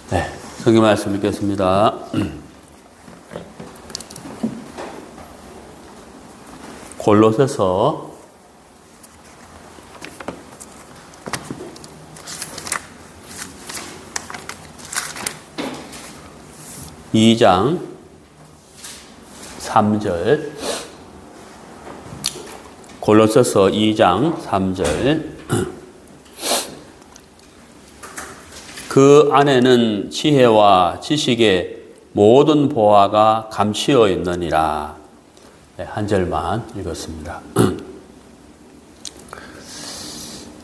네, 성경 말씀 읽겠습니다. 골로새서 2장 3절. 골로새서 2장 3절. 그 안에는 지혜와 지식의 모든 보화가 감추어 있느니라. 네, 한 절만 읽었습니다.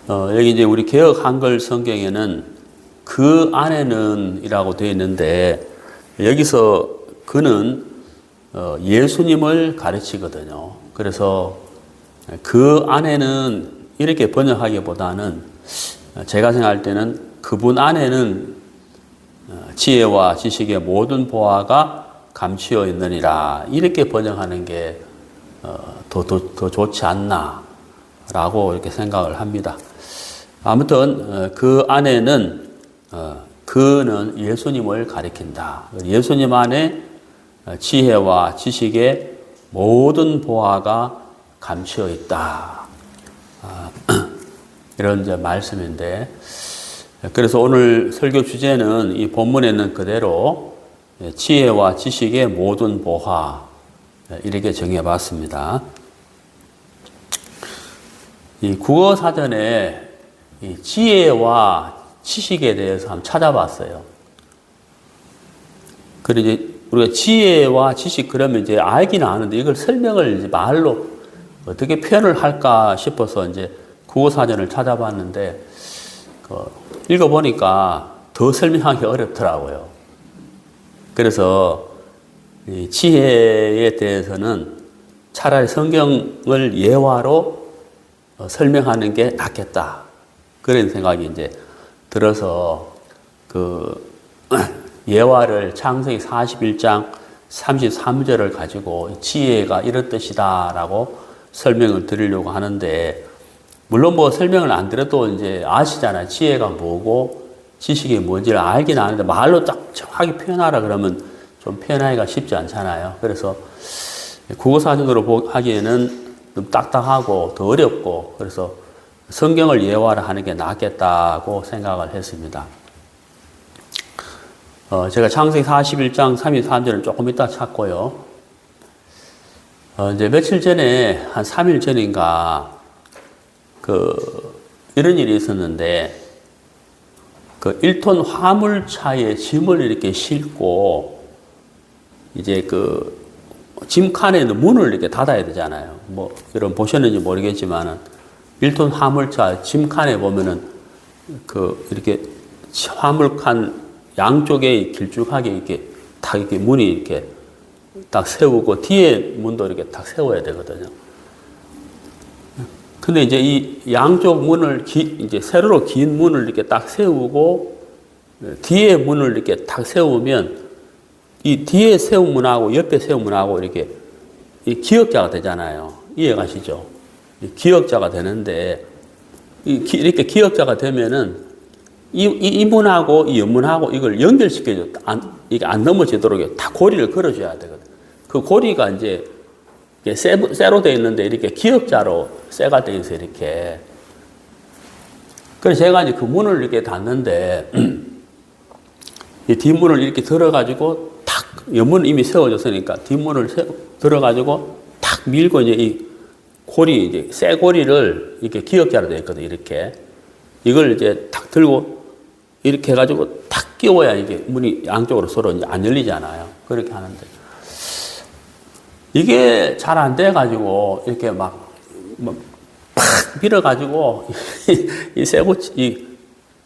여기 이제 우리 개역 한글 성경에는 그 안에는 이라고 되어 있는데, 여기서 그는 예수님을 가르치거든요. 그래서 그 안에는 이렇게 번역하기보다는 제가 생각할 때는 그분 안에는 지혜와 지식의 모든 보화가 감추어 있느니라, 이렇게 번역하는 게 더 좋지 않나라고 이렇게 생각을 합니다. 아무튼 그 안에는 그는 예수님을 가리킨다. 예수님 안에 지혜와 지식의 모든 보화가 감추어 있다. 이런 이제 말씀인데, 그래서 오늘 설교 주제는 이 본문에 있는 그대로 지혜와 지식의 모든 보화, 이렇게 정해봤습니다. 이 국어 사전에 이 지혜와 지식에 대해서 한번 찾아봤어요. 그리고 이제 우리가 지혜와 지식 그러면 이제 알기는 아는데 이걸 설명을 이제 말로 어떻게 표현을 할까 싶어서 이제 국어 사전을 찾아봤는데, 읽어보니까 더 설명하기 어렵더라고요. 그래서 이 지혜에 대해서는 차라리 성경을 예화로 설명하는 게 낫겠다, 그런 생각이 이제 들어서 예화를 창세기 41장 33절을 가지고 지혜가 이런 뜻이다라고 설명을 드리려고 하는데, 물론 뭐 설명을 안 드려도 이제 아시잖아요. 지혜가 뭐고 지식이 뭔지를 알긴 아는데 말로 딱 정확하게 표현하라 그러면 좀 표현하기가 쉽지 않잖아요. 그래서 국어사전으로 하기에는 좀 딱딱하고 더 어렵고, 그래서 성경을 예화를 하는 게 낫겠다고 생각을 했습니다. 제가 창세기 41장 33절은 조금 이따 찾고요. 이제 며칠 전에, 한 3일 전인가, 이런 일이 있었는데, 1톤 화물차에 짐을 이렇게 싣고, 이제 짐칸에는 문을 이렇게 닫아야 되잖아요. 뭐, 여러분 보셨는지 모르겠지만은, 1톤 화물차 짐칸에 보면은, 이렇게 화물칸 양쪽에 길쭉하게 이렇게 딱 이렇게 문이 이렇게 딱 세우고, 뒤에 문도 이렇게 딱 세워야 되거든요. 근데 이제 이 양쪽 문을 이제 세로로 긴 문을 이렇게 딱 세우고, 뒤에 문을 이렇게 딱 세우면, 이 뒤에 세운 문하고 옆에 세운 문하고 이렇게 이 기역자가 되잖아요. 이해 가시죠? 기역자가 되는데, 이렇게 기역자가 되면은 이 문하고 이 옆문하고 이걸 연결시켜줘. 이게 안 넘어지도록 다 고리를 걸어줘야 되거든. 그 고리가 이제 쇠로 되어 있는데 이렇게 기역자로 쇠가 되어 있어요, 이렇게. 그래서 제가 이제 그 문을 이렇게 닫는데, 이 뒷문을 이렇게 들어가지고 탁, 옆문은 이미 세워졌으니까 뒷문을 들어가지고 탁 밀고 이제 이 고리, 이제 쇠 고리를 이렇게 기역자로 되어 있거든, 이렇게. 이걸 이제 탁 들고 이렇게 해가지고 탁 끼워야 이게 문이 양쪽으로 서로 이제 안 열리잖아요. 그렇게 하는데. 이게 잘 안 돼가지고, 이렇게 팍 밀어가지고, 이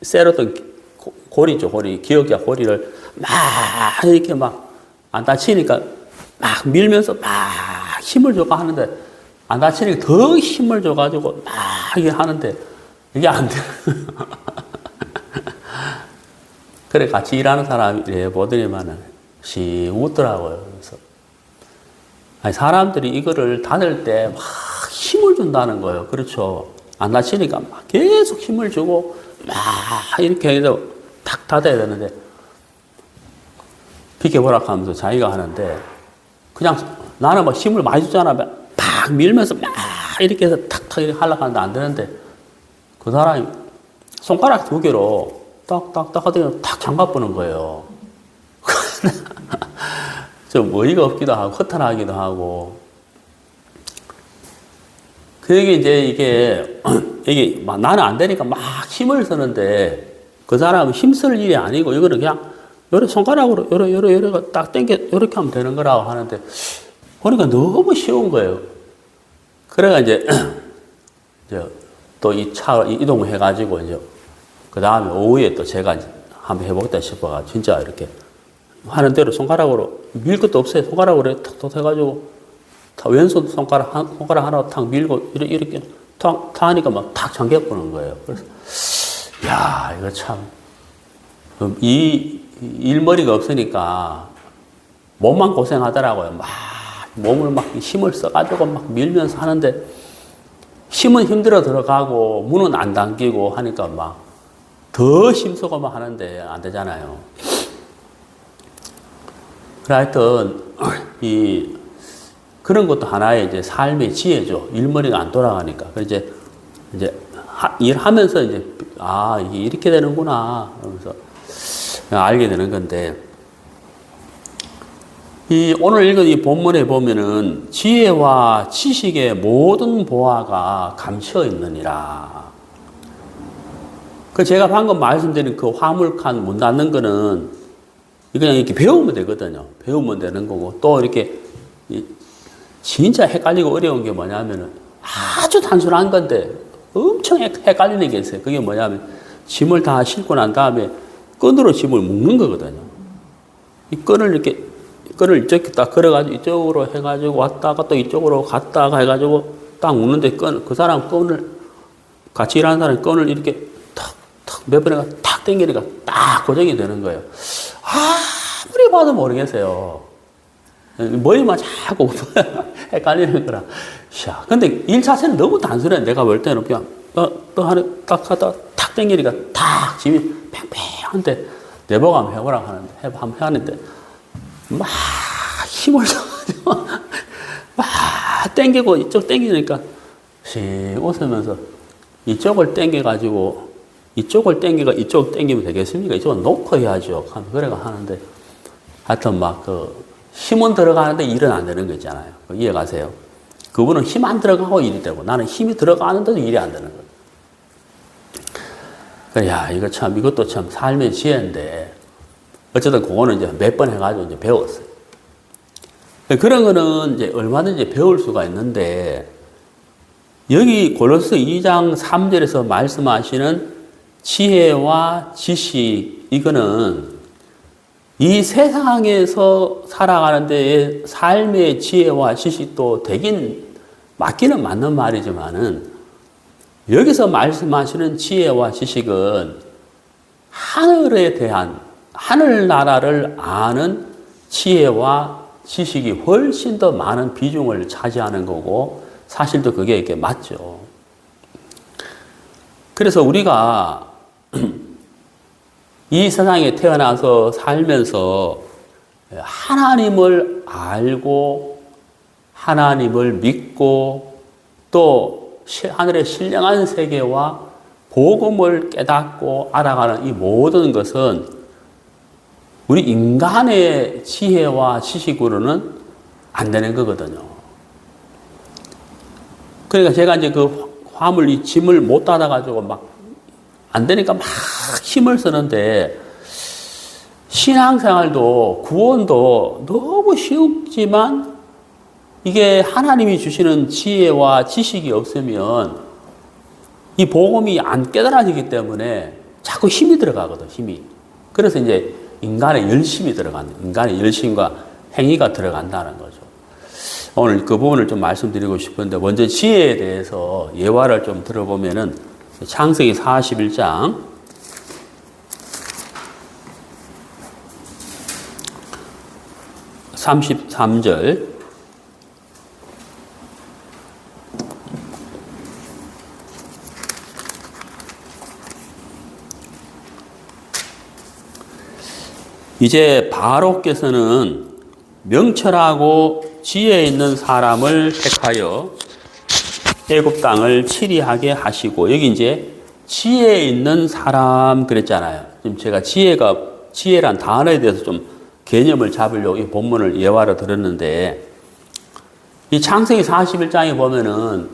쇠로던 고리죠, 고리. 기역자 고리를 막 이렇게 막 안 다치니까 막 밀면서 막 힘을 줘가 하는데, 안 다치니까 더 힘을 줘가지고 막 이게 하는데, 이게 안 돼. 그래, 같이 일하는 사람이 이래 보더니만은 씩 웃더라고요. 그래서. 아니, 사람들이 이거를 닫을 때 막 힘을 준다는 거예요. 그렇죠. 안 다치니까 막 계속 힘을 주고 막 이렇게 해서 탁 닫아야 되는데, 비켜보라 하면서 자기가 하는데 그냥 나는 막 힘을 많이 줬잖아. 팍 밀면서 막 이렇게 해서 탁탁 이렇게 하려고 하는데 안 되는데 그 사람이 손가락 2개로 딱딱딱 하더니 탁 장갑보는 거예요. 좀 어이가 없기도 하고 허탈하기도 하고. 그게 이제 이게 막 나는 안 되니까 막 힘을 쓰는데 그 사람은 힘쓸 일이 아니고 이거는 그냥 요래 손가락으로 요래 딱 당겨 요렇게 하면 되는 거라고 하는데 보니까 너무 쉬운 거예요. 그래가 이제 또 이 차 이동을 해가지고 이제 그 다음에 오후에 또 제가 이제 한번 해보겠다 싶어가 진짜 이렇게 하는 대로 손가락으로 밀 것도 없어요. 손가락으로 탁탁 해가지고 왼손 손가락 하나 탁 밀고 이렇게 탁 하니까 막 탁 잠겨보는 거예요. 그래서 야 이거 참 이 일머리가 없으니까 몸만 고생하더라고요. 막 몸을 막 힘을 써가지고 막 밀면서 하는데 힘은 힘들어 들어가고 문은 안 당기고 하니까 막 더 힘쓰고 막 하는데 안 되잖아요. 그래 하여튼 그런 것도 하나의 이제 삶의 지혜죠. 일머리가 안 돌아가니까. 그래서 이제 일하면서 이제 이게 이렇게 되는구나 하면서 알게 되는 건데 오늘 읽은 이 본문에 보면은 지혜와 지식의 모든 보화가 감춰 있느니라. 그 제가 방금 말씀드린 그 화물칸 문 닫는 거는 그냥 이렇게 배우면 되거든요. 배우면 되는 거고 또 이렇게 진짜 헷갈리고 어려운 게 뭐냐면은 아주 단순한 건데 엄청 헷갈리는 게 있어요. 그게 뭐냐면 짐을 다 싣고 난 다음에 끈으로 짐을 묶는 거거든요. 이 끈을 이쪽에 딱 걸어가지고 이쪽으로 해가지고 왔다가 또 이쪽으로 갔다가 해가지고 딱 묶는데 그 사람 끈을 같이 일하는 사람이 끈을 이렇게 탁탁 몇 번에 탁 당기니까 딱 고정이 되는 거예요. 아무리 봐도 모르겠어요. 머리만 자꾸 헷갈리는 거라. 야, 근데 1차선은 너무 단순해. 내가 볼 때는 그냥 딱 하다 탁 당기니까 탁 짐이 팽팽한데 내보고 한번 해보라 한번 하는데 막 힘을 써가지고 막 당기고 이쪽 당기니까 씩 웃으면서 이쪽을 당겨가지고 이쪽 당기면 되겠습니까? 이쪽은 놓고 해야죠. 그래가 하는데 하여튼 막 힘은 들어가는데 일은 안 되는 거 있잖아요. 이해가세요? 그분은 힘 안 들어가고 일이 되고 나는 힘이 들어가는데도 일이 안 되는 거예요. 야, 이것도 참 삶의 지혜인데 어쨌든 그거는 이제 몇 번 해가지고 이제 배웠어요. 그런 거는 이제 얼마든지 배울 수가 있는데 여기 골로새 2장 3절에서 말씀하시는 지혜와 지식 이거는 이 세상에서 살아가는 데에 삶의 지혜와 지식도 맞기는 맞는 말이지만은 여기서 말씀하시는 지혜와 지식은 하늘에 대한 하늘나라를 아는 지혜와 지식이 훨씬 더 많은 비중을 차지하는 거고 사실도 그게 이렇게 맞죠. 그래서 우리가 이 세상에 태어나서 살면서 하나님을 알고 하나님을 믿고 또 하늘의 신령한 세계와 복음을 깨닫고 알아가는 이 모든 것은 우리 인간의 지혜와 지식으로는 안 되는 거거든요. 그러니까 제가 이제 이 짐을 못 닫아가지고 막 안 되니까 막 힘을 쓰는데 신앙생활도 구원도 너무 쉽지만 이게 하나님이 주시는 지혜와 지식이 없으면 이 복음이 안 깨달아지기 때문에 자꾸 힘이 들어가거든, 힘이. 그래서 이제 인간의 열심과 행위가 들어간다는 거죠. 오늘 그 부분을 좀 말씀드리고 싶은데 먼저 지혜에 대해서 예화를 좀 들어보면은 창세기 41장 33절 이제 바로께서는 명철하고 지혜 있는 사람을 택하여 애굽 땅을 치리하게 하시고, 여기 이제 지혜 있는 사람 그랬잖아요. 지금 제가 지혜란 단어에 대해서 좀 개념을 잡으려고 이 본문을 예화로 들었는데, 이 창세기 41장에 보면은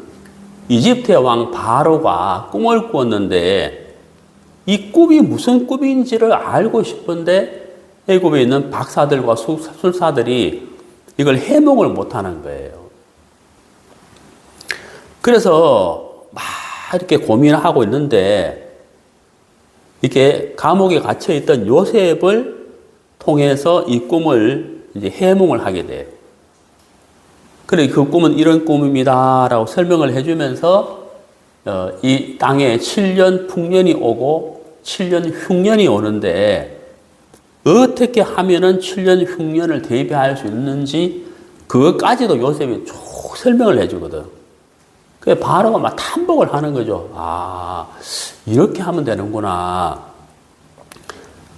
이집트의 왕 바로가 꿈을 꾸었는데, 이 꿈이 무슨 꿈인지를 알고 싶은데 애굽에 있는 박사들과 술사들이 이걸 해몽을 못하는 거예요. 그래서 막 이렇게 고민하고 있는데, 이렇게 감옥에 갇혀 있던 요셉을 통해서 이 꿈을 이제 해몽을 하게 돼요. 그래, 그 꿈은 이런 꿈입니다라고 설명을 해주면서 이 땅에 7년 풍년이 오고 7년 흉년이 오는데, 어떻게 하면은 7년 흉년을 대비할 수 있는지 그것까지도 요셉이 쭉 설명을 해주거든. 그래서 바로가 막 탐복을 하는 거죠. 아, 이렇게 하면 되는구나.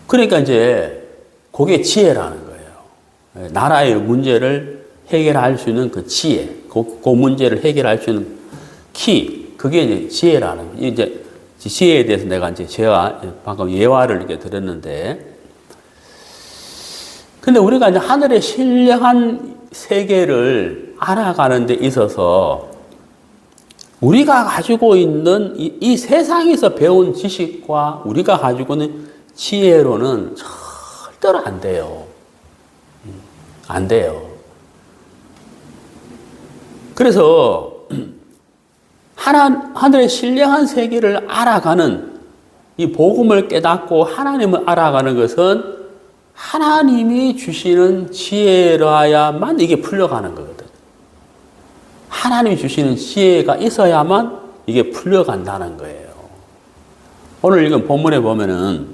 그러니까 이제 그게 지혜라는 거예요. 나라의 문제를 해결할 수 있는 그 지혜, 그 문제를 해결할 수 있는 키, 그게 이제 지혜라는 거예요. 이제 지혜에 대해서 제가 방금 예화를 이렇게 들었는데, 근데 우리가 이제 하늘의 신령한 세계를 알아가는 데 있어서 우리가 가지고 있는 이 세상에서 배운 지식과 우리가 가지고 있는 지혜로는 절대로 안 돼요. 안 돼요. 그래서 하늘의 신령한 세계를 알아가는 이 복음을 깨닫고 하나님을 알아가는 것은 하나님이 주시는 지혜라야만 이게 풀려가는 거거든. 하나님이 주시는 지혜가 있어야만 이게 풀려간다는 거예요. 오늘 읽은 본문에 보면은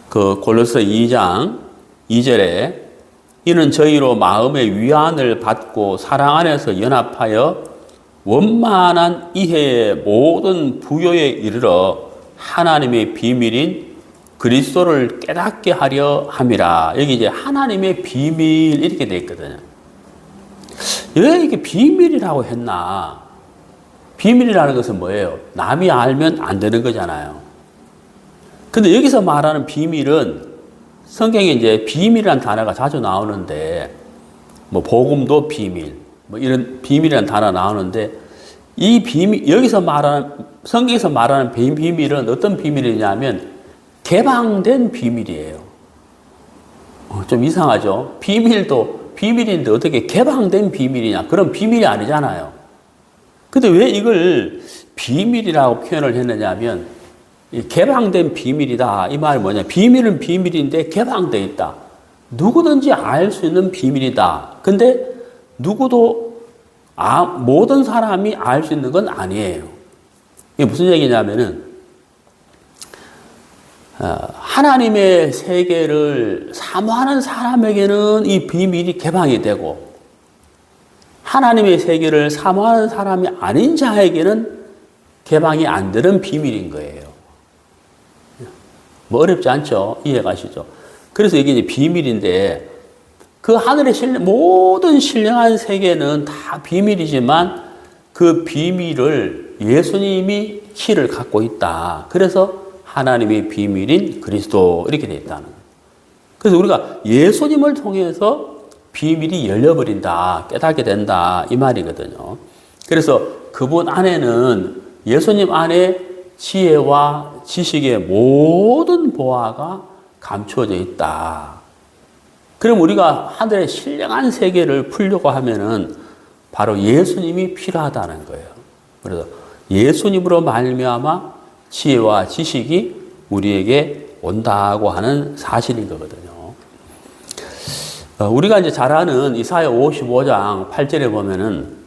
그 골로새 2장 2절에 이는 저희로 마음의 위안을 받고 사랑 안에서 연합하여 원만한 이해의 모든 부요에 이르러 하나님의 비밀인 그리스도를 깨닫게 하려 함이라. 여기 이제 하나님의 비밀 이렇게 돼 있거든요. 왜 이게 비밀이라고 했나? 비밀이라는 것은 뭐예요? 남이 알면 안 되는 거잖아요. 근데 여기서 말하는 비밀은 성경에 이제 비밀이라는 단어가 자주 나오는데, 뭐 복음도 비밀, 뭐 이런 비밀이라는 단어가 나오는데, 이 비밀, 성경에서 말하는 비밀은 어떤 비밀이냐면 개방된 비밀이에요. 좀 이상하죠? 비밀도 비밀인데 어떻게 개방된 비밀이냐? 그런 비밀이 아니잖아요. 근데 왜 이걸 비밀이라고 표현을 했느냐면, 개방된 비밀이다. 이 말이 뭐냐? 비밀은 비밀인데 개방되어 있다. 누구든지 알 수 있는 비밀이다. 근데 누구도, 모든 사람이 알 수 있는 건 아니에요. 이게 무슨 얘기냐면은, 하나님의 세계를 사모하는 사람에게는 이 비밀이 개방이 되고, 하나님의 세계를 사모하는 사람이 아닌 자에게는 개방이 안 되는 비밀인 거예요. 뭐 어렵지 않죠? 이해가시죠? 그래서 이게 이제 비밀인데, 그 하늘의 모든 신령한 세계는 다 비밀이지만 그 비밀을 예수님이 키를 갖고 있다. 그래서 하나님의 비밀인 그리스도 이렇게 되어 있다는 거예요. 그래서 우리가 예수님을 통해서 비밀이 열려버린다, 깨닫게 된다 이 말이거든요. 그래서 그분 안에는, 예수님 안에 지혜와 지식의 모든 보화가 감추어져 있다. 그럼 우리가 하늘의 신령한 세계를 풀려고 하면은 바로 예수님이 필요하다는 거예요. 그래서 예수님으로 말미암아 지혜와 지식이 우리에게 온다고 하는 사실인 거거든요. 우리가 이제 잘 아는 이사야 55장 8절에 보면은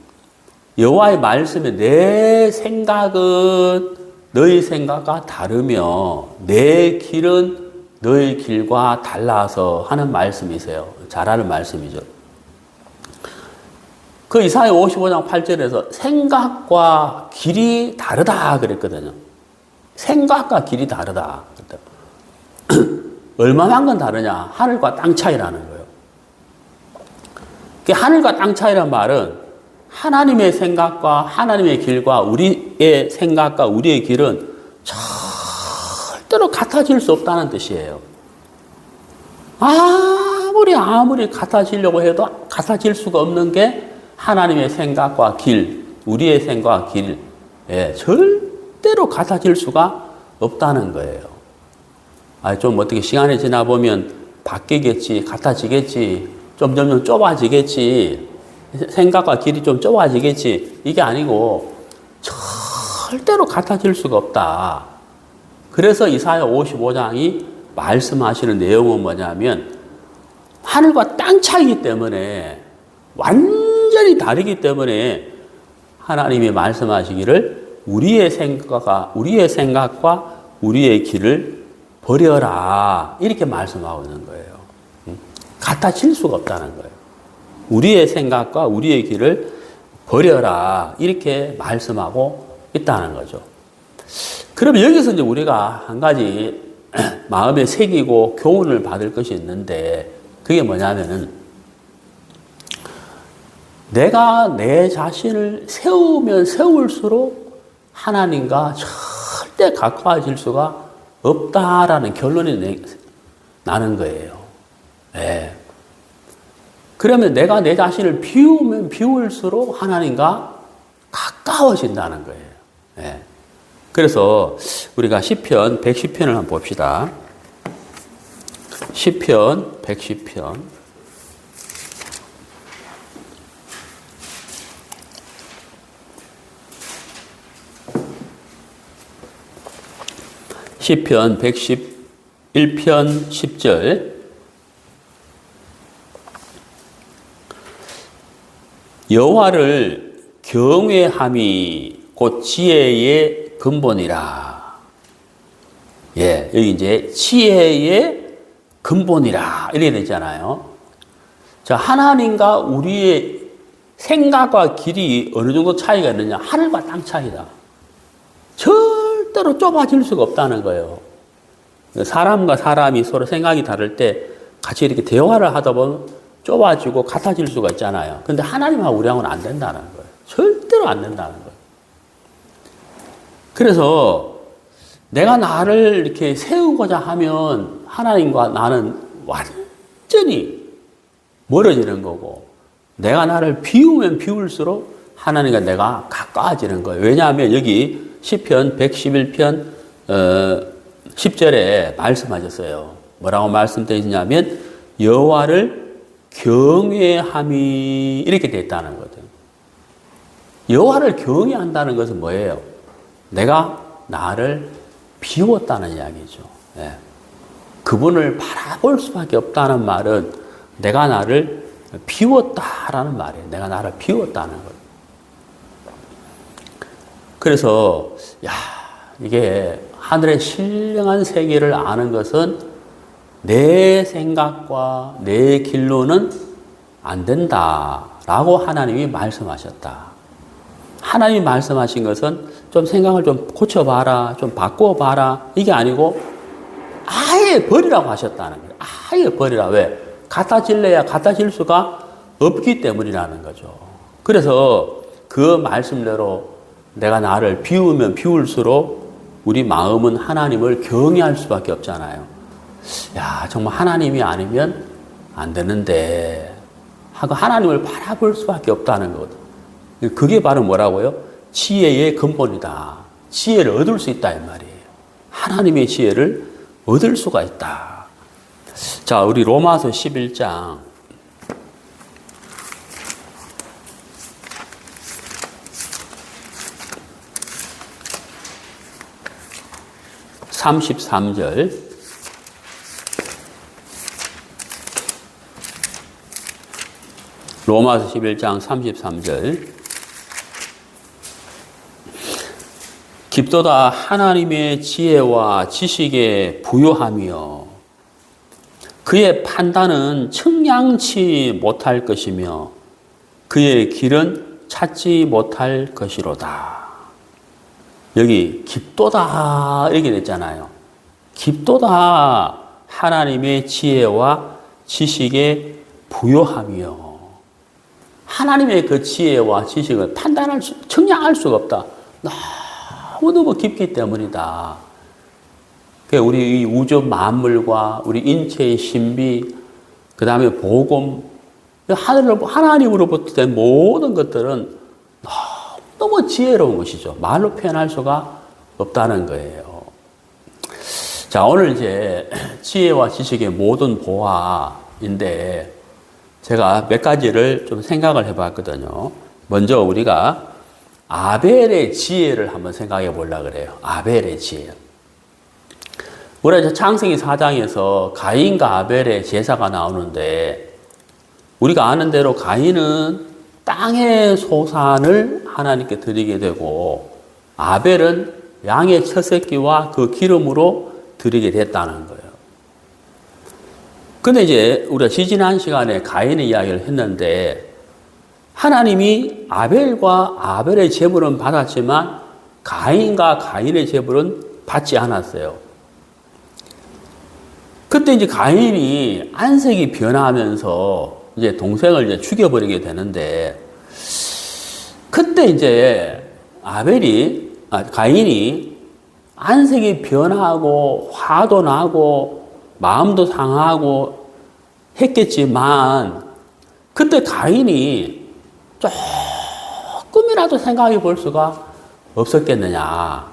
여호와의 말씀에 내 생각은 너희 생각과 다르며 내 길은 너희 길과 달라서 하는 말씀이세요. 잘 아는 말씀이죠. 그 이사야 55장 8절에서 생각과 길이 다르다 그랬거든요. 생각과 길이 다르다. 얼마만큼 다르냐? 하늘과 땅 차이라는 거예요. 그 하늘과 땅 차이란 말은 하나님의 생각과 하나님의 길과 우리의 생각과 우리의 길은 절대로 같아질 수 없다는 뜻이에요. 아무리 같아지려고 해도 같아질 수가 없는 게 하나님의 생각과 길, 우리의 생각과 길, 절대로 같아질 수가 없다는 거예요. 좀 어떻게 시간이 지나 보면 바뀌겠지, 같아지겠지, 점점 좁아지겠지, 생각과 길이 좀 좁아지겠지, 이게 아니고 절대로 같아질 수가 없다. 그래서 이사야 55장이 말씀하시는 내용은 뭐냐면 하늘과 땅 차이기 때문에 완전히 다르기 때문에 하나님이 말씀하시기를 우리의 생각과 우리의 길을 버려라 이렇게 말씀하고 있는 거예요. 같아질 수가 없다는 거예요. 우리의 생각과 우리의 길을 버려라 이렇게 말씀하고 있다는 거죠. 그럼 여기서 이제 우리가 한 가지 마음에 새기고 교훈을 받을 것이 있는데 그게 뭐냐면은 내가 내 자신을 세우면 세울수록 하나님과 절대 가까워질 수가 없다라는 결론이 나는 거예요. 네. 그러면 내가 내 자신을 비우면 비울수록 하나님과 가까워진다는 거예요. 네. 그래서 우리가 시편 110편을 한번 봅시다. 시편 110편. 시편 111편 10절. 여호와를 경외함이 곧 지혜의 근본이라. 여기 이제 지혜의 근본이라 이렇게 되잖아요. 자, 하나님과 우리의 생각과 길이 어느 정도 차이가 있느냐? 하늘과 땅 차이다. 절대로 좁아질 수가 없다는 거예요. 사람과 사람이 서로 생각이 다를 때 같이 이렇게 대화를 하다 보면 좁아지고 같아질 수가 있잖아요. 근데 하나님하고 우리하고는 안 된다는 거예요. 절대로 안 된다는 거예요. 그래서 내가 나를 이렇게 세우고자 하면 하나님과 나는 완전히 멀어지는 거고, 내가 나를 비우면 비울수록 하나님과 내가 가까워지는 거예요. 왜냐하면 여기 시편 111편 10절에 말씀하셨어요. 뭐라고 말씀되어 있냐면 여호와를 경외함이 이렇게 되어 있다는 거죠. 여호와를 경외한다는 것은 뭐예요? 내가 나를 비웠다는 이야기죠. 그분을 바라볼 수밖에 없다는 말은 내가 나를 비웠다라는 말이에요. 내가 나를 비웠다는 거예요. 그래서 이게 하늘의 신령한 세계를 아는 것은 내 생각과 내 길로는 안 된다라고 하나님이 말씀하셨다. 하나님이 말씀하신 것은 좀 생각을 좀 고쳐봐라, 좀 바꿔봐라, 이게 아니고 아예 버리라고 하셨다는 거예요. 아예 버리라. 왜? 같아질래야 같아질 수가 없기 때문이라는 거죠. 그래서 그 말씀대로 내가 나를 비우면 비울수록 우리 마음은 하나님을 경외할 수밖에 없잖아요. 정말 하나님이 아니면 안 되는데 하고 하나님을 바라볼 수밖에 없다는 거거든요. 그게 바로 뭐라고요? 지혜의 근본이다. 지혜를 얻을 수 있다 이 말이에요. 하나님의 지혜를 얻을 수가 있다. 자, 우리 로마서 11장 33절. 로마서 11장 33절. 깊도다 하나님의 지혜와 지식에 부요하며 그의 판단은 측량치 못할 것이며 그의 길은 찾지 못할 것이로다. 여기 깊도다 이렇게 됐잖아요. 깊도다 하나님의 지혜와 지식의 부요함이요. 하나님의 그 지혜와 지식을 측량할 수가 없다. 너무너무 깊기 때문이다. 우리 이 우주 만물과 우리 인체의 신비, 그 다음에 복음, 하나님으로부터 된 모든 것들은 너무 지혜로운 것이죠. 말로 표현할 수가 없다는 거예요. 자, 오늘 이제 지혜와 지식의 모든 보화인데 제가 몇 가지를 좀 생각을 해봤거든요. 먼저 우리가 아벨의 지혜를 한번 생각해 보려고 그래요. 아벨의 지혜. 우리가 창세기 4장에서 가인과 아벨의 제사가 나오는데 우리가 아는 대로 가인은 땅의 소산을 하나님께 드리게 되고 아벨은 양의 첫 새끼와 그 기름으로 드리게 됐다는 거예요. 근데 이제 우리가 지지난 시간에 가인의 이야기를 했는데 하나님이 아벨과 아벨의 제물은 받았지만 가인과 가인의 제물은 받지 않았어요. 그때 이제 가인이 안색이 변하면서 이제 동생을 이제 죽여버리게 되는데 그때 이제 가인이 안색이 변하고 화도 나고 마음도 상하고 했겠지만 그때 가인이 조금이라도 생각해 볼 수가 없었겠느냐.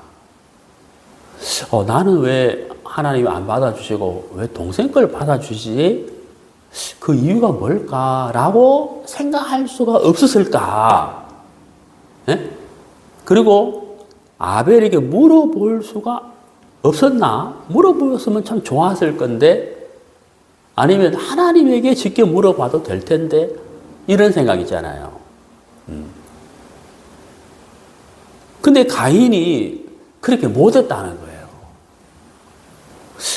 나는 왜 하나님이 안 받아주시고 왜 동생 걸 받아주지? 그 이유가 뭘까라고 생각할 수가 없었을까? 예? 그리고 아벨에게 물어볼 수가 없었나? 물어보았으면 참 좋았을 건데 아니면 하나님에게 직접 물어봐도 될 텐데 이런 생각이잖아요. 근데 가인이 그렇게 못했다는 거예요.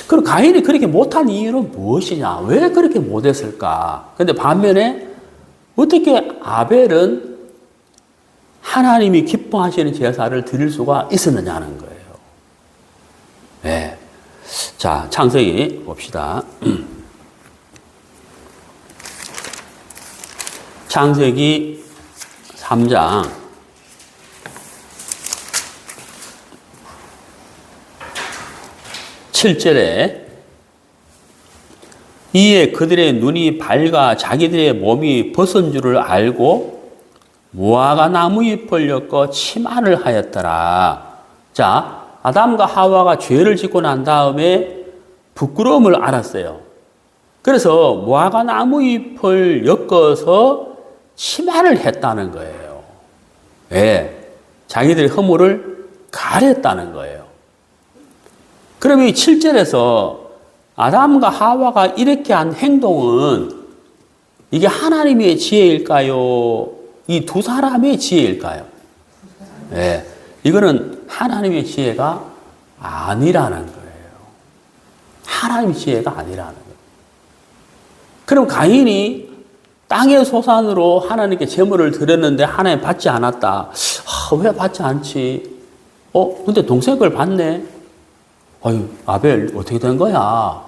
그럼 가인이 그렇게 못한 이유는 무엇이냐? 왜 그렇게 못했을까? 근데 반면에 어떻게 아벨은 하나님이 기뻐하시는 제사를 드릴 수가 있었느냐는 거예요. 네. 자, 창세기 봅시다. 창세기 3장 7절에 이에 그들의 눈이 밝아 자기들의 몸이 벗은 줄을 알고 무화과 나무 잎을 엮어 치마를 하였더라. 자, 아담과 하와가 죄를 짓고 난 다음에 부끄러움을 알았어요. 그래서 무화과 나무 잎을 엮어서 치마를 했다는 거예요. 예, 자기들의 허물을 가렸다는 거예요. 그럼 이 7절에서 아담과 하와가 이렇게 한 행동은 이게 하나님의 지혜일까요? 이 두 사람의 지혜일까요? 네, 이거는 하나님의 지혜가 아니라는 거예요. 하나님의 지혜가 아니라는 거예요. 그럼 가인이 땅의 소산으로 하나님께 제물을 드렸는데 하나님 받지 않았다. 왜 받지 않지? 근데 동생 걸 받네. 아유, 아벨 어떻게 된 거야?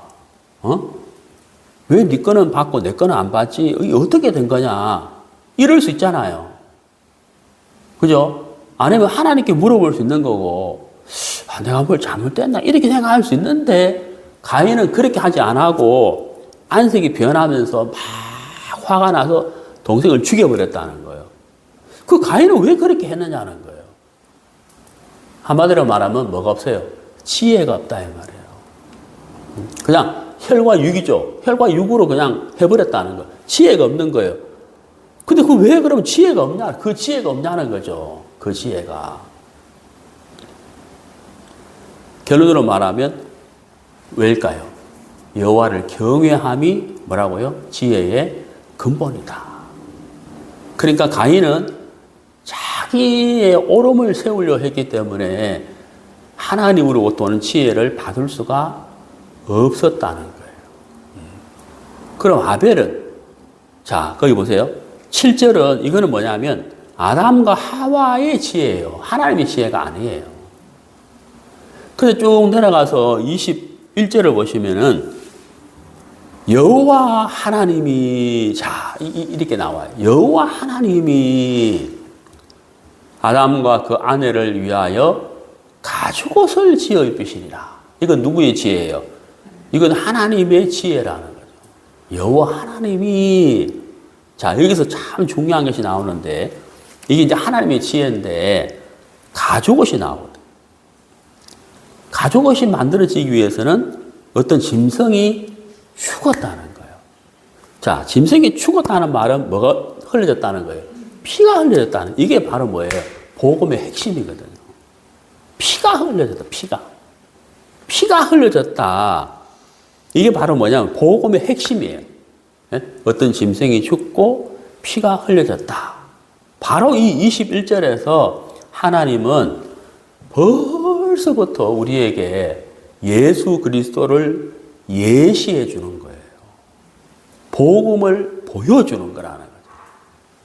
왜 네 거는 받고 내 거는 안 받지? 이게 어떻게 된 거냐? 이럴 수 있잖아요. 그죠? 아니면 하나님께 물어볼 수 있는 거고, 내가 뭘 잘못됐나? 이렇게 생각할 수 있는데, 가인은 그렇게 하지 않고, 안색이 변하면서 막 화가 나서 동생을 죽여버렸다는 거예요. 그 가인은 왜 그렇게 했느냐는 거예요. 한마디로 말하면 뭐가 없어요? 지혜가 없다, 이 말이에요. 그냥 혈과 육이죠. 혈과 육으로 그냥 해버렸다는 거예요. 지혜가 없는 거예요. 근데 그 왜 그러면 지혜가 없냐? 그 지혜가 없냐는 거죠. 그 지혜가. 결론으로 말하면 왜일까요? 여호와를 경외함이 뭐라고요? 지혜의 근본이다. 그러니까 가인은 자기의 옳음을 세우려 했기 때문에 하나님으로부터 오는 지혜를 받을 수가 없었다는 거예요. 그럼 아벨은, 자, 거기 보세요. 7절은 이거는 뭐냐면 아담과 하와의 지혜예요. 하나님의 지혜가 아니에요. 근데 쭉 내려가서 21절을 보시면은 여호와 하나님이 이렇게 나와요. 여호와 하나님이 아담과 그 아내를 위하여 가죽옷을 지어 입히시니라. 이건 누구의 지혜예요? 이건 하나님의 지혜라는 거죠. 여호와 하나님이 여기서 참 중요한 것이 나오는데 이게 이제 하나님의 지혜인데 가죽옷이 나오거든요. 가죽옷이 만들어지기 위해서는 어떤 짐승이 죽었다는 거예요. 짐승이 죽었다는 말은 뭐가 흘려졌다는 거예요? 피가 흘려졌다는. 이게 바로 뭐예요? 복음의 핵심이거든요. 피가 흘려졌다. 피가 흘려졌다. 이게 바로 뭐냐면 복음의 핵심이에요. 어떤 짐승이 죽고 피가 흘려졌다. 바로 이 21절에서 하나님은 벌써부터 우리에게 예수 그리스도를 예시해 주는 거예요. 복음을 보여주는 거라는 거죠.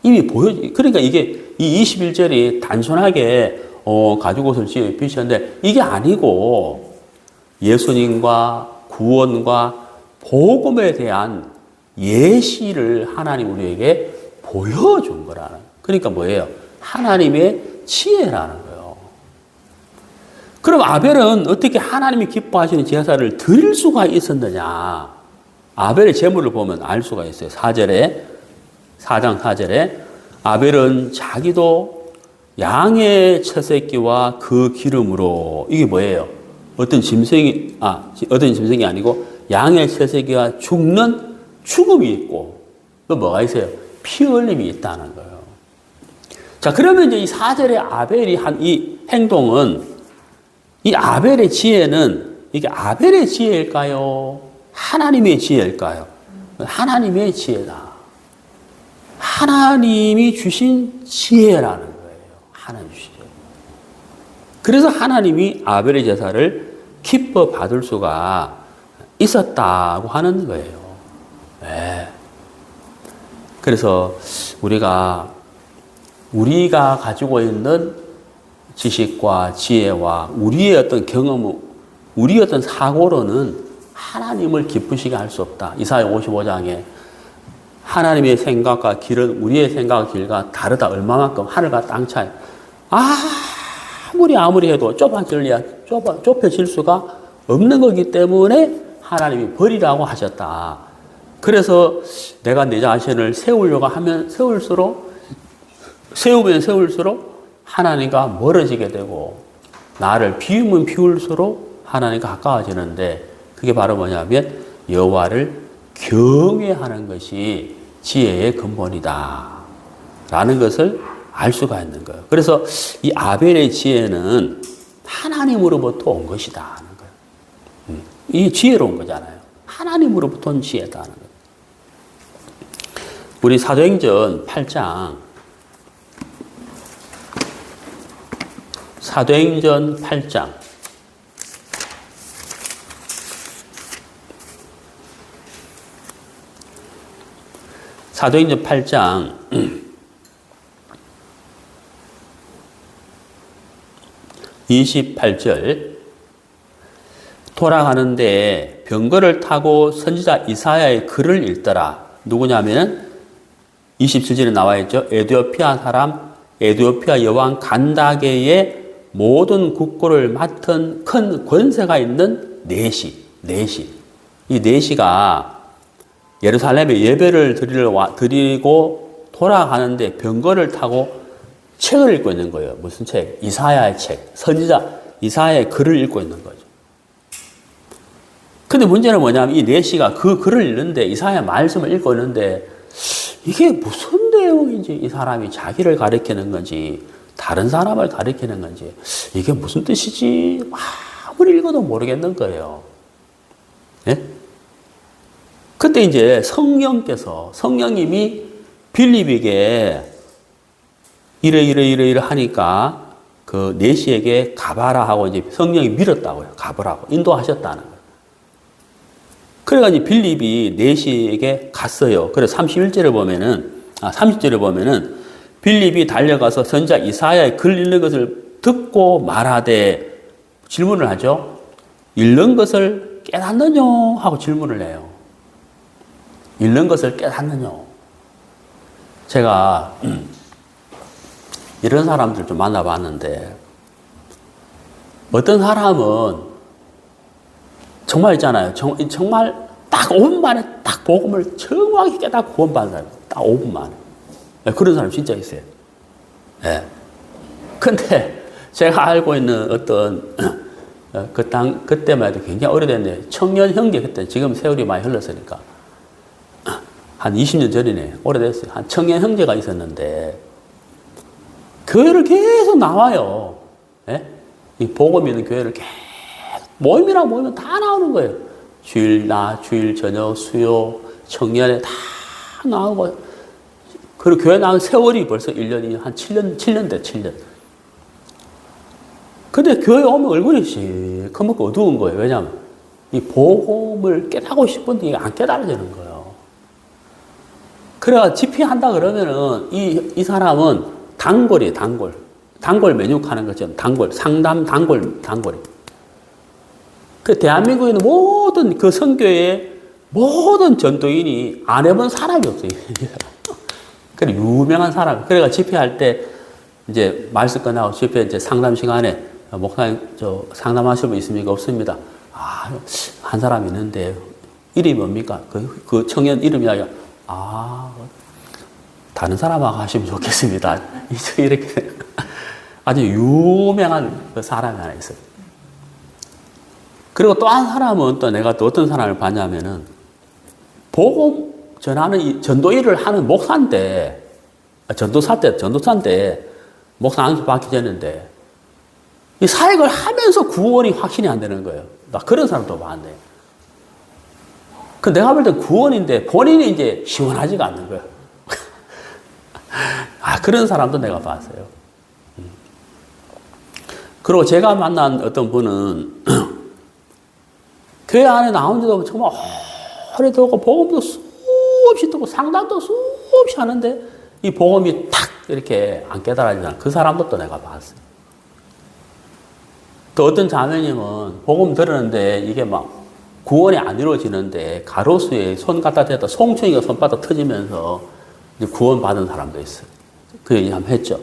이미 그러니까 이게 이 21절이 단순하게 가죽옷을 지어 입히셨는데 이게 아니고 예수님과 구원과 복음에 대한 예시를 하나님 우리에게 보여준 거라는. 그러니까 뭐예요? 하나님의 지혜라는 거예요. 그럼 아벨은 어떻게 하나님이 기뻐하시는 제사를 드릴 수가 있었느냐? 아벨의 제물을 보면 알 수가 있어요. 4장 4절에 아벨은 자기도 양의 첫새끼와 그 기름으로, 이게 뭐예요? 어떤 짐승이 아니고 양의 첫새끼가 죽는 죽음이 있고 또 뭐가 있어요? 피 흘림이 있다는 거예요. 그러면 이제 이 4절에 아벨이 한 이 행동은, 이 아벨의 지혜는 이게 아벨의 지혜일까요? 하나님의 지혜일까요? 하나님의 지혜다. 하나님이 주신 지혜라는 거예요. 하나님 주신 지혜. 그래서 하나님이 아벨의 제사를 기뻐 받을 수가 있었다고 하는 거예요. 네. 그래서 우리가 가지고 있는 지식과 지혜와 우리의 어떤 경험, 우리의 어떤 사고로는 하나님을 기쁘시게 할 수 없다. 이사야 55장에 하나님의 생각과 길은 우리의 생각과 길과 다르다. 얼마만큼 하늘과 땅 차이. 아무리 해도 좁혀질 수가 없는 거기 때문에 하나님이 버리라고 하셨다. 그래서 내가 내 자신을 세우려고 하면 세우면 세울수록 하나님과 멀어지게 되고 나를 비우면 비울수록 하나님과 가까워지는데 그게 바로 뭐냐면 여호와를 경외하는 것이 지혜의 근본이다 라는 것을 알 수가 있는 거예요. 그래서 이 아벨의 지혜는 하나님으로부터 온 것이다 하는 거예요. 이 지혜로운 거잖아요. 하나님으로부터 온 지혜다 하는 거예요. 우리 사도행전 8장 사도행전 8장 사도행전 8장 28절 돌아가는데 병거를 타고 선지자 이사야의 글을 읽더라. 누구냐면 27절에 나와 있죠. 에디오피아 사람 에디오피아 여왕 간다게의 모든 국고를 맡은 큰 권세가 있는 네시. 이 네시가 예루살렘에 예배를 드리고 돌아가는데 병거를 타고 책을 읽고 있는 거예요. 무슨 책? 이사야의 책. 선지자 이사야의 글을 읽고 있는 거죠. 근데 문제는 뭐냐면 이 네시가 그 글을 읽는데 이사야 말씀을 읽고 있는데 이게 무슨 내용인지 이 사람이 자기를 가리키는 건지 다른 사람을 가리키는 건지 이게 무슨 뜻이지 아무리 읽어도 모르겠는 거예요. 예? 그때 이제 성령님이 빌립에게 이래 하니까 그 네시에게 가봐라 하고 이제 성령이 밀었다고요. 가보라고 인도하셨다는 거예요. 그래가지고 빌립이 네시에게 갔어요. 그래서 30절에 보면은 빌립이 달려가서 선지자 이사야의 글 읽는 것을 듣고 말하되 질문을 하죠. 읽는 것을 깨닫느냐 하고 질문을 해요. 잃는 것을 깨닫느냐. 제가 이런 사람들 좀 만나봤는데, 어떤 사람은 정말 있잖아요. 정말 딱 5분 만에 딱 복음을 정확히 깨닫고 구원받은 사람. 딱 5분 만에. 그런 사람 진짜 있어요. 예. 근데 제가 알고 있는 어떤 그때만 해도 굉장히 오래됐네. 청년 형제, 그때 지금 세월이 많이 흘렀으니까. 한 20년 전이네. 오래됐어요. 한 청년 형제가 있었는데, 교회를 계속 나와요. 예? 이 복음 있는 교회를 계속, 모임이랑 모이면 다 나오는 거예요. 주일 낮, 주일 저녁, 수요, 청년회 다 나오고, 그리고 교회 나온 세월이 벌써 1년이 한 7년 돼, 7년. 근데 교회 오면 얼굴이 시커멓고 어두운 거예요. 왜냐하면 이 복음을 깨닫고 싶은데 이게 안 깨달아지는 거예요. 그래가 집회한다 그러면은 이 사람은 단골이에요, 단골. 단골 메뉴하는 거죠. 단골, 상담 단골이. 그 대한민국에 있는 모든 그 선교의 모든 전도인이 안 해본 사람이 없어요. 그래, 유명한 사람. 그래가 집회할 때 이제 말씀 끝나고 집회 이제 상담 시간에 목사님, 저 상담하실 분 있습니까? 없습니다. 아, 한 사람 있는데, 이름이 뭡니까? 그 청년 이름이 아니라, 다른 사람하고 하시면 좋겠습니다. 이렇게 아주 유명한 그 사람이 하나 있어요. 그리고 또 한 사람은 또 내가 또 어떤 사람을 봤냐면은, 복음 전하는 이 전도 일을 하는 목사인데, 전도사인데, 목사 안수 받기 전인데, 이 사역을 하면서 구원이 확신이 안 되는 거예요. 나 그런 사람도 많네. 그 내가 볼 땐 구원인데 본인이 이제 시원하지가 않는 거예요. 그런 사람도 내가 봤어요. 그리고 제가 만난 어떤 분은 교회 안에 나온 지도 정말 오래 되고 복음도 수없이 듣고 상담도 수없이 하는데 이 복음이 탁 이렇게 안 깨달아지는 그 사람도 또 내가 봤어요. 또 어떤 자매님은 복음 들었는데 이게 막 구원이 안 이루어지는데 가로수에 손 갖다 대다 송충이가 손바닥 터지면서 이제 구원 받은 사람도 있어요. 그 얘기 한번 했죠.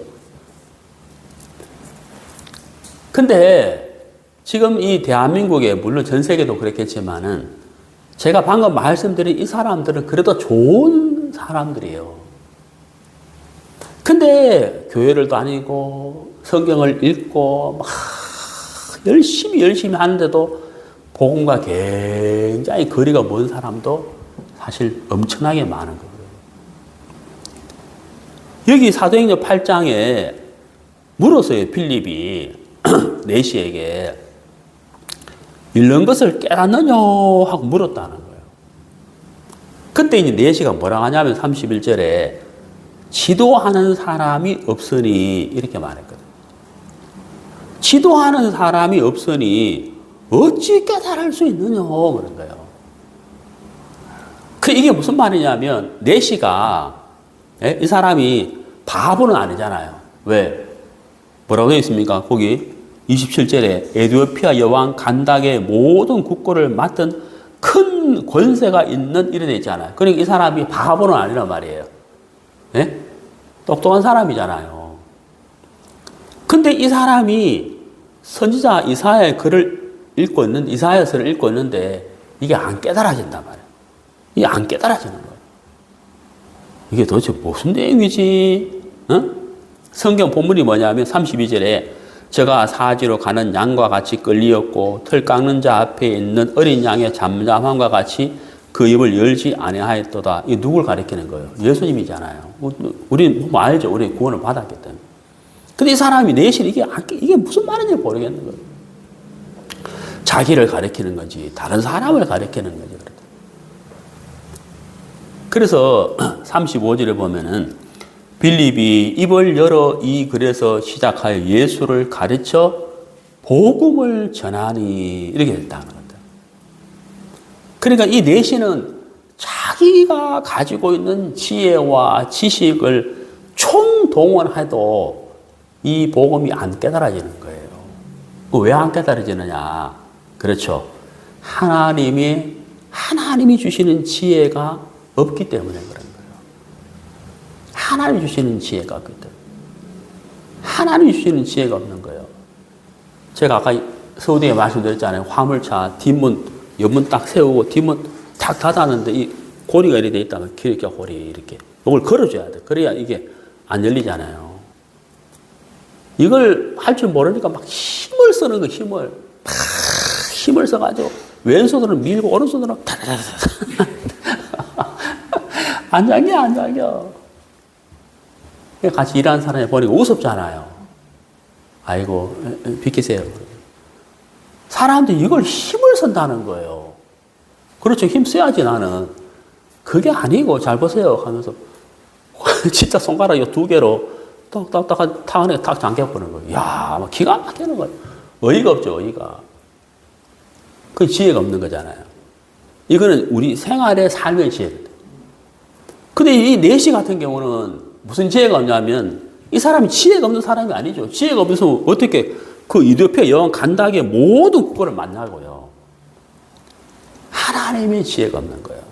근데 지금 이 대한민국에 물론 전 세계도 그렇겠지만은 제가 방금 말씀드린 이 사람들은 그래도 좋은 사람들이에요. 근데 교회를 다니고 성경을 읽고 막 열심히 하는데도 복음과 굉장히 거리가 먼 사람도 사실 엄청나게 많은 거예요. 여기 사도행전 8장에 물었어요. 빌립이 내시에게 잃는 것을 깨닫느냐 하고 물었다는 거예요. 그때 이제 내시가 뭐라 하냐면 31절에 지도하는 사람이 없으니 이렇게 말했거든요. 지도하는 사람이 없으니 어찌 깨달을 수 있느냐 그런 거예요. 이게 무슨 말이냐면 내시가 이 사람이 바보는 아니잖아요. 왜? 뭐라고 되어 있습니까? 거기 27절에 에티오피아 여왕 간닥의 모든 국고를 맡은 큰 권세가 있는 이래 되어 있잖아요. 그러니까 이 사람이 바보는 아니란 말이에요. 네? 똑똑한 사람이잖아요. 근데 이 사람이 선지자 이사야의 글을 읽고 있는데, 이사야서를 읽고 있는데, 이게 안 깨달아진단 말이에요. 이게 안 깨달아지는 거예요. 이게 도대체 무슨 내용이지? 성경 본문이 뭐냐면 32절에 저가 사지로 가는 양과 같이 끌리었고, 털 깎는 자 앞에 있는 어린 양의 잠잠함과 같이 그 입을 열지 아니하였도다. 이게 누굴 가리키는 거예요? 예수님이잖아요. 우리 알죠? 우리 구원을 받았기 때문에. 근데 이 사람이 내실 이게 무슨 말인지 모르겠는 거예요. 자기를 가리키는 건지 다른 사람을 가리키는 건지. 그래서 35절에 보면은 빌립이 입을 열어 이 글에서 시작하여 예수를 가르쳐 복음을 전하니 이렇게 했다는 겁니다. 그러니까 이 내시는 자기가 가지고 있는 지혜와 지식을 총동원해도 이 복음이 안 깨달아지는 거예요. 왜 안 깨달아지느냐? 그렇죠. 하나님이 주시는 지혜가 없기 때문에 그런 거예요. 하나님이 주시는 지혜가 없기 때문에. 하나님이 주시는 지혜가 없는 거예요. 제가 아까 서두에 말씀드렸잖아요. 화물차 뒷문, 옆문 딱 세우고 뒷문 탁 닫았는데 이 고리가 이렇게 돼 있다면 기름기 고리 이렇게. 이걸 걸어줘야 돼. 그래야 이게 안 열리잖아요. 이걸 할 줄 모르니까 막 힘을 쓰는 거, 힘을. 막 힘을 써가지고 왼손으로 밀고 오른손으로 안 잠겨, 안 잠겨. 같이 일하는 사람이 보니까 우습잖아요. 아이고, 비키세요. 사람들이 이걸 힘을 쓴다는 거예요. 그렇죠. 힘 써야지 나는. 그게 아니고, 잘 보세요. 하면서, 진짜 손가락 이 두 개로 딱딱딱한 탁 안에 탁 잠겨보는 거예요. 이야, 막 기가 막히는 거예요. 어이가 없죠, 어이가. 그 지혜가 없는 거잖아요. 이거는 우리 생활의 삶의 지혜거든요. 근데 이 내시 같은 경우는 무슨 지혜가 없냐면 이 사람이 지혜가 없는 사람이 아니죠. 지혜가 없어서 어떻게 그 이디오피아 여왕 간다게 모든 국가를 만나고요. 하나님의 지혜가 없는 거예요.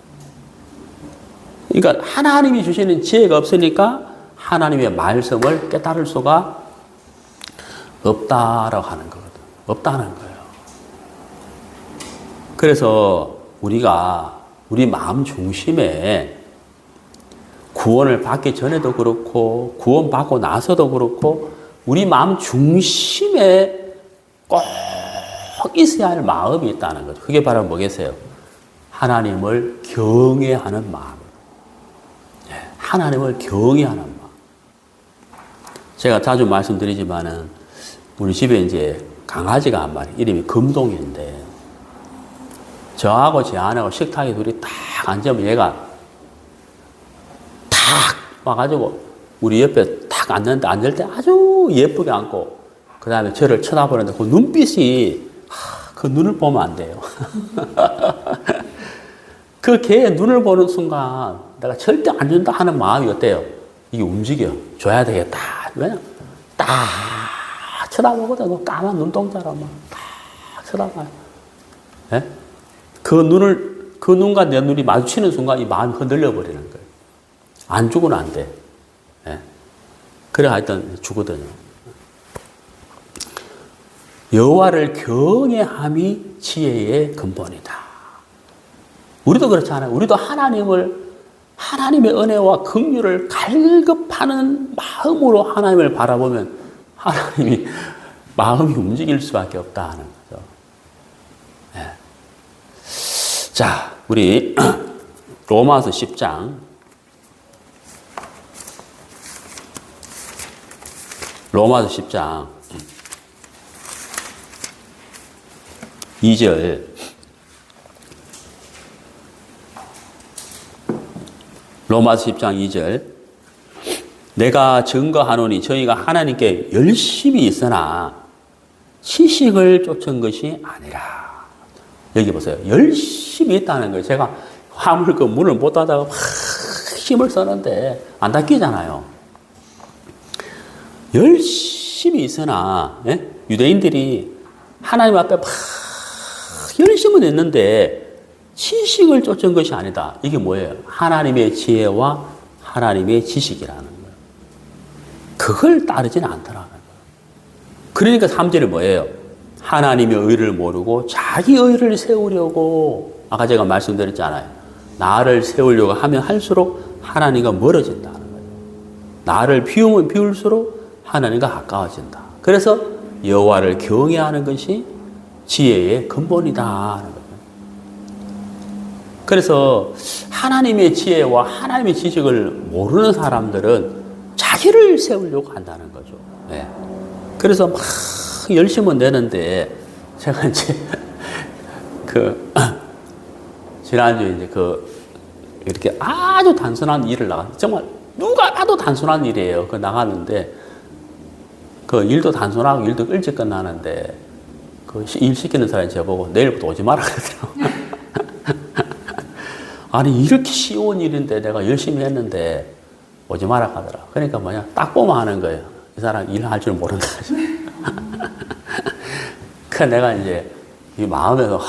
그러니까 하나님이 주시는 지혜가 없으니까 하나님의 말씀을 깨달을 수가 없다라고 하는 거거든. 없다는 거예요. 그래서 우리가 우리 마음 중심에 구원을 받기 전에도 그렇고 구원 받고 나서도 그렇고 우리 마음 중심에 꼭 있어야 할 마음이 있다는 거죠. 그게 바로 뭐겠어요? 하나님을 경외하는 마음. 하나님을 경외하는 마음. 제가 자주 말씀드리지만은 우리 집에 이제 강아지가 한 마리, 이름이 금동인데 저하고 제 아내하고 식탁에 둘이 딱 앉으면 얘가 탁 와가지고 우리 옆에 탁 앉는데 앉을 때 아주 예쁘게 앉고 그 다음에 저를 쳐다보는데 그 눈빛이 그 눈을 보면 안 돼요. 그 개의 눈을 보는 순간 내가 절대 안 준다 하는 마음이 어때요? 이게 움직여. 줘야 되겠다. 왜냐? 딱 쳐다보거든. 까만 눈동자로 막 딱 쳐다봐요. 예? 그 눈과 내 눈이 마주치는 순간 이 마음이 흔들려 버리는 거예요. 안 주고는 안 돼. 예? 그래 하여튼 주거든요. 여호와를 경외함이 지혜의 근본이다. 우리도 그렇잖아요. 우리도 하나님의 은혜와 긍휼을 갈급하는 마음으로 하나님을 바라보면 하나님이 마음이 움직일 수밖에 없다 하는 거죠. 네. 자, 우리 로마서 10장 로마서 10장 2절 로마서 10장 2절 내가 증거하노니 저희가 하나님께 열심히 있으나 지식을 쫓은 것이 아니라 여기 보세요. 열심히 있다는 거예요. 제가 화물 그 문을 못 닫아가 막 힘을 썼는데 안 닫히잖아요. 열심히 있으나 예? 유대인들이 하나님 앞에 막 열심은 했는데 지식을 쫓은 것이 아니다. 이게 뭐예요? 하나님의 지혜와 하나님의 지식이라는 거예요. 그걸 따르지는 않더라는 거예요. 그러니까 3절이 뭐예요? 하나님의 의를 모르고 자기 의를 세우려고 아까 제가 말씀드렸잖아요. 나를 세우려고 하면 할수록 하나님과 멀어진다는 거예요. 나를 비우면 비울수록 하나님과 가까워진다. 그래서 여호와를 경외하는 것이 지혜의 근본이다 하는 거예요. 그래서 하나님의 지혜와 하나님의 지식을 모르는 사람들은 자기를 세우려고 한다는 거죠. 네. 그래서 막 열심은 내는데 제가 이제 지난주에 이제 이렇게 아주 단순한 일을 정말 누가 봐도 단순한 일이에요. 나갔는데 일도 단순하고 일도 일찍 끝나는데 일 시키는 사람이 저보고 내일부터 오지 마라 그러더라고요. 아니 이렇게 쉬운 일인데 내가 열심히 했는데 오지 마라 하더라. 그러니까 딱 보면 하는 거예요. 이 사람 일할 줄 모른다. 그래서 내가 이제 이 마음에서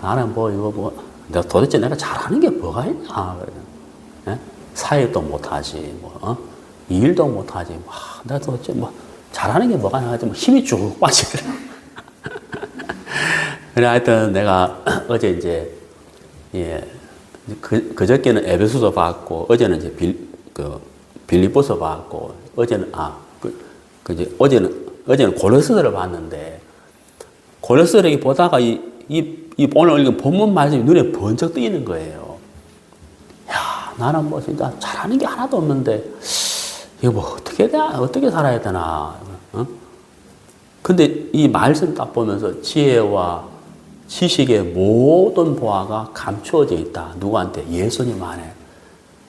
나는 이거 도대체 내가 잘하는 게 뭐가 있냐. 예? 사회도 못하지, 뭐, 일도 못하지. 내가 도대체 뭐, 잘하는 게 뭐가 있냐. 뭐 힘이 쭉 빠지더라. 그래, 하여튼 내가 어제 이제, 예, 그저께는 에베소서 봤고, 어제는 이제 빌립보서 봤고, 어제는 고린도서를 봤는데, 고린도서를 보다가 오늘 읽은 본문 말씀이 눈에 번쩍 뜨이는 거예요. 야, 나는 뭐 진짜 잘하는 게 하나도 없는데, 이거 뭐 어떻게 살아야 되나. 근데 이 말씀 딱 보면서 지혜와 지식의 모든 보화가 감추어져 있다. 누구한테? 예수님 안에.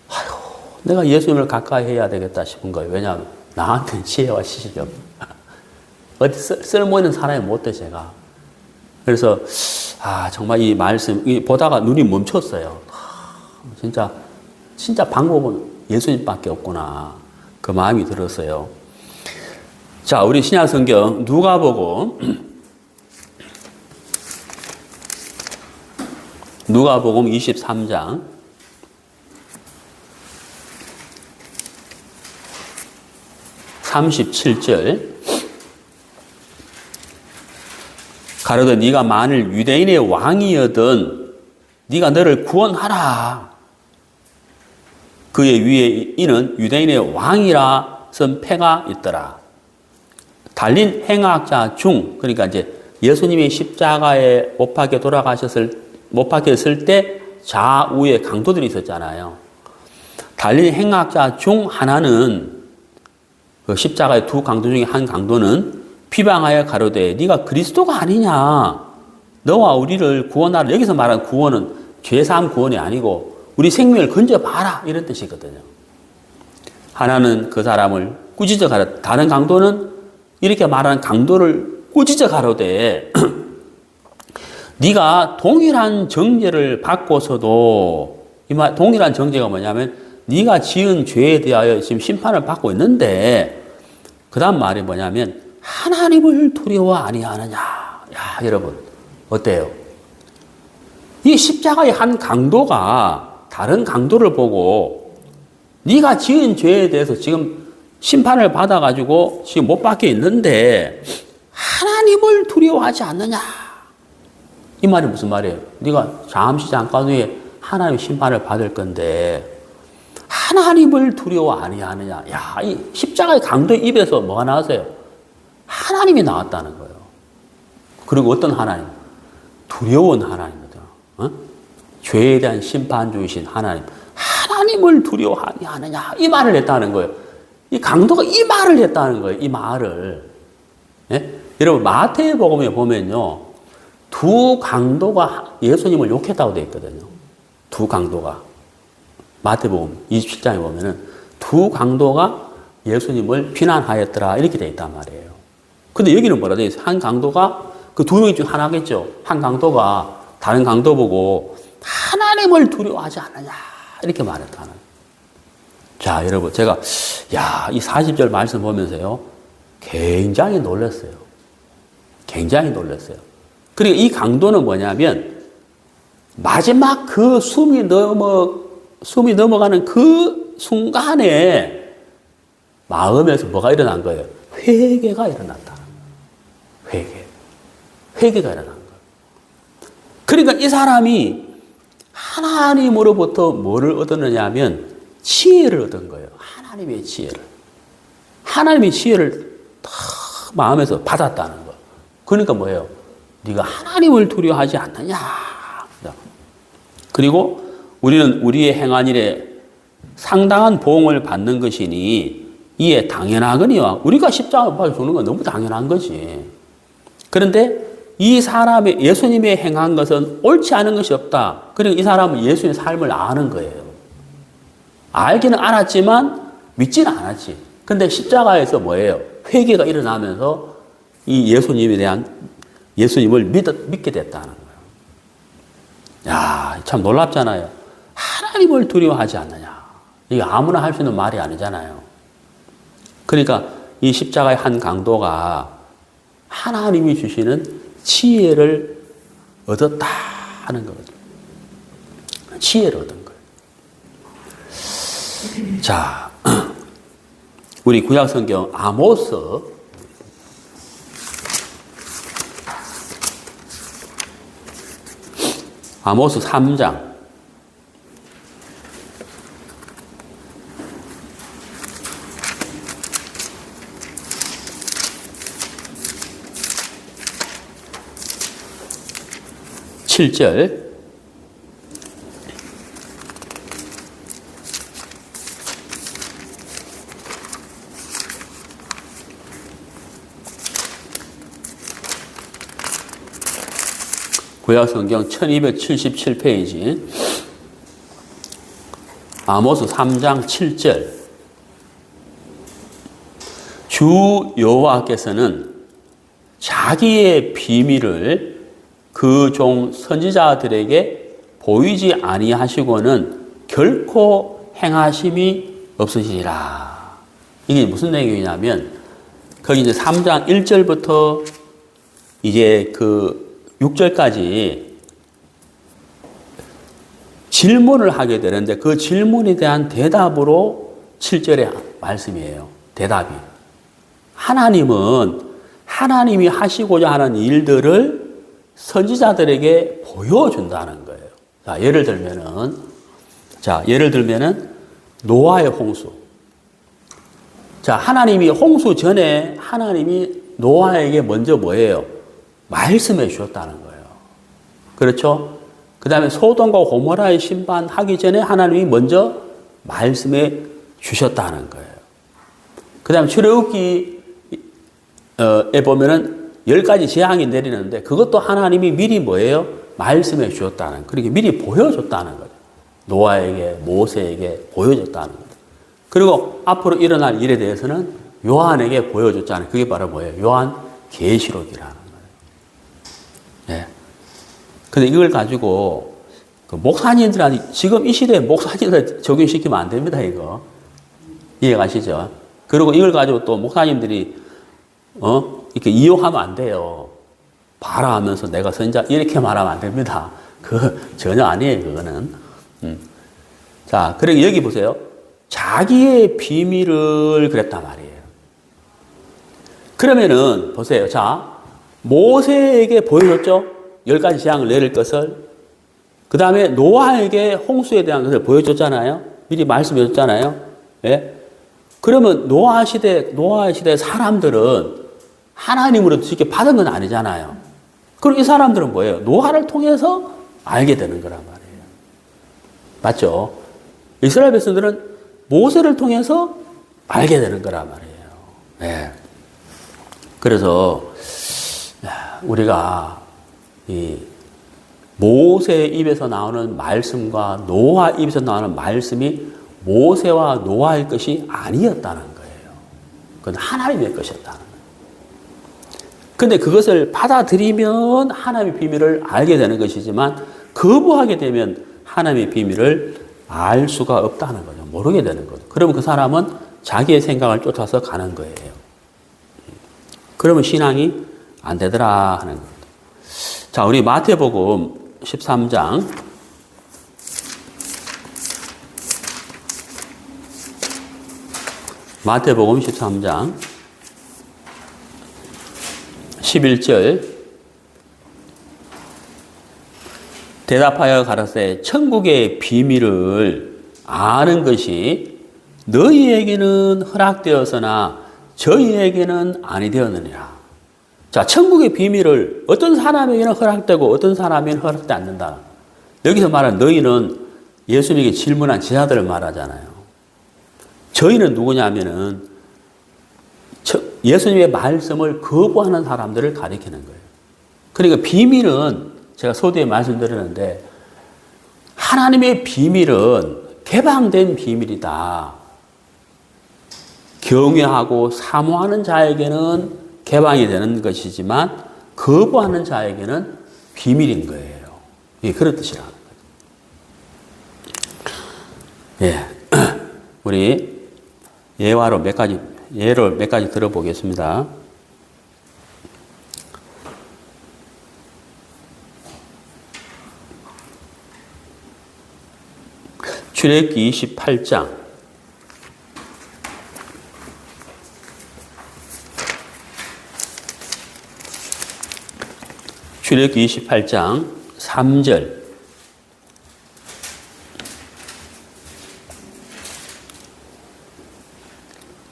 아휴, 내가 예수님을 가까이 해야 되겠다 싶은 거예요. 왜냐하면 나한테는 지혜와 지식이 없어. 어디 쓸모있는 사람이 못 돼, 제가. 그래서, 정말 이 말씀, 보다가 눈이 멈췄어요. 진짜 방법은 예수님밖에 없구나. 그 마음이 들었어요. 자, 우리 신약 성경 누가복음 23장 37절. 가로되 네가 만일 유대인의 왕이여든 네가 너를 구원하라. 그의 위에 이는 유대인의 왕이라 쓴 패가 있더라. 달린 행악자 중, 그러니까 이제 예수님이 십자가에 못 박혔을 때 좌우에 강도들이 있었잖아요. 달린 행악자 중 하나는, 그 십자가의 두 강도 중에 한 강도는 비방하여 가로되 네가 그리스도가 아니냐. 너와 우리를 구원하라. 여기서 말하는 구원은 죄사함 구원이 아니고 우리 생명을 건져봐라, 이런 뜻이거든요. 하나는 그 사람을 꾸짖어 가라. 다른 강도는 이렇게 말하는 강도를 꾸짖어 가로되 네가 동일한 정죄를 받고서도, 동일한 정죄가 뭐냐면 네가 지은 죄에 대하여 지금 심판을 받고 있는데, 그 다음 말이 뭐냐면 하나님을 두려워 아니하느냐. 야, 여러분 어때요? 이 십자가의 한 강도가 다른 강도를 보고 네가 지은 죄에 대해서 지금 심판을 받아가지고 지금 못 박혀 있는데 하나님을 두려워하지 않느냐. 이 말이 무슨 말이에요? 네가 잠깐 후에 하나님의 심판을 받을 건데 하나님을 두려워 아니하느냐. 야, 이 십자가의 강도의 입에서 뭐가 나왔어요? 하나님이 나왔다는 거예요. 그리고 어떤 하나님? 두려운 하나님이다. 죄에 대한 심판주이신 하나님. 하나님을 두려워 아니하느냐. 이 말을 했다는 거예요. 이 강도가 이 말을 했다는 거예요. 이 말을. 예? 여러분, 마태복음에 보면요, 두 강도가 예수님을 욕했다고 되어 있거든요. 두 강도가. 마태복음 27장에 보면은 두 강도가 예수님을 비난하였더라. 이렇게 되어 있단 말이에요. 근데 여기는 뭐라 되어 있어요? 한 강도가, 그 두 명 중 하나겠죠. 한 강도가 다른 강도 보고 하나님을 두려워하지 않느냐. 이렇게 말했다는 거예요. 자, 여러분, 제가, 이 40절 말씀 보면서요, 굉장히 놀랐어요. 굉장히 놀랐어요. 그리고 이 강도는 뭐냐면, 마지막 그 숨이 넘어가는 그 순간에 마음에서 뭐가 일어난 거예요? 회개가 일어났다. 회개가 일어난 거예요. 그러니까 이 사람이 하나님으로부터 뭐를 얻었느냐 하면 지혜를 얻은 거예요. 하나님의 지혜를 다 마음에서 받았다는 거예요. 그러니까 뭐예요? 네가 하나님을 두려워하지 않느냐. 그리고 우리는 우리의 행한 일에 상당한 보응을 받는 것이니 이에 당연하거니와. 우리가 십자가를 받아 주는 건 너무 당연한 거지. 그런데 이 사람의, 예수님의 행한 것은 옳지 않은 것이 없다. 그리고 이 사람은 예수님의 삶을 아는 거예요. 알기는 알았지만 믿지는 않았지. 근데 십자가에서 뭐예요? 회개가 일어나면서 이 예수님을 믿게 됐다는 거예요. 야, 참 놀랍잖아요. 하나님을 두려워하지 않느냐. 이게 아무나 할 수 있는 말이 아니잖아요. 그러니까 이 십자가의 한 강도가 하나님이 주시는 지혜를 얻었다 하는 거거든요. 지혜를 얻은 거예요. 자, 우리 구약 성경 아모스 아모스 3장 7절 구약성경 1277페이지 아모스 3장 7절 주 여호와께서는 자기의 비밀을 그 종 선지자들에게 보이지 아니하시고는 결코 행하심이 없으시리라. 이게 무슨 내용이냐면 거기 이제 3장 1절부터 이제 그 6절까지 질문을 하게 되는데 그 질문에 대한 대답으로 7절의 말씀이에요. 대답이. 하나님은 하나님이 하시고자 하는 일들을 선지자들에게 보여준다는 거예요. 예를 들면은 노아의 홍수. 자, 하나님이 홍수 전에 하나님이 노아에게 먼저 뭐예요? 말씀해 주셨다는 거예요. 그렇죠? 그 다음에 소돔과 고모라의 심판하기 전에 하나님이 먼저 말씀해 주셨다는 거예요. 그 다음에 출애굽기에 보면은 10가지 재앙이 내리는데 그것도 하나님이 미리 뭐예요? 말씀해 주셨다는, 그렇게 미리 보여줬다는 거죠. 노아에게, 모세에게 보여줬다는 거죠. 그리고 앞으로 일어날 일에 대해서는 요한에게 보여줬잖아요. 그게 바로 뭐예요? 요한 계시록이라는 거예요. 예. 근데 이걸 가지고 그 목사님들한테, 지금 이 시대에 목사님들 적용시키면 안 됩니다, 이거. 이해가시죠? 그리고 이걸 가지고 또 목사님들이, 이렇게 이용하면 안 돼요. 봐라 하면서 내가 선지자, 이렇게 말하면 안 됩니다. 전혀 아니에요, 그거는. 자, 그리고 여기 보세요. 자기의 비밀을 그랬단 말이에요. 그러면은, 보세요. 자, 모세에게 보여줬죠? 10가지 재앙을 내릴 것을. 그 다음에 노아에게 홍수에 대한 것을 보여줬잖아요. 미리 말씀해 줬잖아요. 예? 그러면 노아의 시대 사람들은 하나님으로부터 이렇게 받은 건 아니잖아요. 그럼 이 사람들은 뭐예요? 노아를 통해서 알게 되는 거란 말이에요. 맞죠? 이스라엘 백성들은 모세를 통해서 알게 되는 거란 말이에요. 네. 그래서 우리가 이 모세 입에서 나오는 말씀과 노아 입에서 나오는 말씀이 모세와 노아의 것이 아니었다는 거예요. 그건 하나님의 것이었다는 거예요. 근데 그것을 받아들이면 하나님의 비밀을 알게 되는 것이지만 거부하게 되면 하나님의 비밀을 알 수가 없다는 거죠. 모르게 되는 거죠. 그러면 그 사람은 자기의 생각을 쫓아서 가는 거예요. 그러면 신앙이 안 되더라 하는 거예요. 자, 우리 마태복음 13장 마태복음 13장 11절 대답하여 가라사대 천국의 비밀을 아는 것이 너희에게는 허락되었으나 저희에게는 아니 되었느니라. 자, 천국의 비밀을 어떤 사람에게는 허락되고 어떤 사람에게는 허락되지 않는다. 여기서 말하는 너희는 예수님에게 질문한 제자들을 말하잖아요. 저희는 누구냐면은 예수님의 말씀을 거부하는 사람들을 가리키는 거예요. 그러니까 비밀은 제가 서두에 말씀드렸는데 하나님의 비밀은 개방된 비밀이다. 경외하고 사모하는 자에게는 개방이 되는 것이지만 거부하는 자에게는 비밀인 거예요. 예, 그런 뜻이라는 거죠. 예. 우리 예를 몇 가지 들어보겠습니다. 출애굽기 28장. 출애굽기 28장 3절.